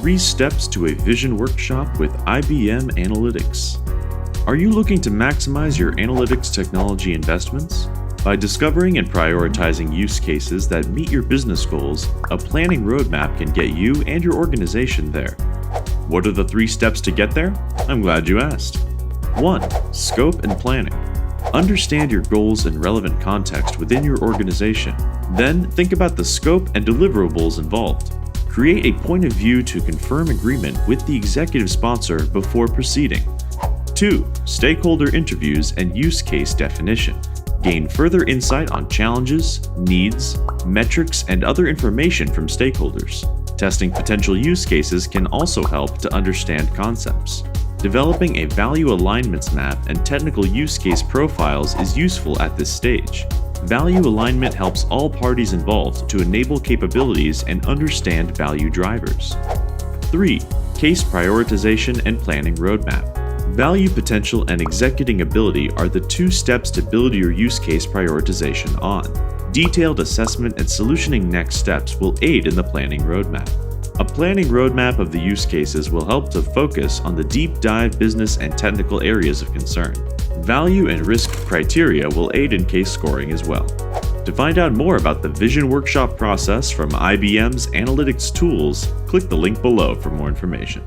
3 Steps to a Vision Workshop with IBM Analytics. Are you looking to maximize your analytics technology investments? By discovering and prioritizing use cases that meet your business goals, a planning roadmap can get you and your organization there. What are the 3 steps to get there? I'm glad you asked. 1. Scope and planning. Understand your goals and relevant context within your organization. Then think about the scope and deliverables involved. Create a point of view to confirm agreement with the executive sponsor before proceeding. 2. Stakeholder interviews and use case definition. Gain further insight on challenges, needs, metrics, and other information from stakeholders. Testing potential use cases can also help to understand concepts. Developing a value alignments map and technical use case profiles is useful at this stage. Value alignment helps all parties involved to enable capabilities and understand value drivers. 3. Case prioritization and planning roadmap. Value potential and executing ability are the 2 steps to build your use case prioritization on. Detailed assessment and solutioning next steps will aid in the planning roadmap. A planning roadmap of the use cases will help to focus on the deep dive business and technical areas of concern. Value and risk criteria will aid in case scoring as well. To find out more about the Vision Workshop process from IBM's analytics tools, click the link below for more information.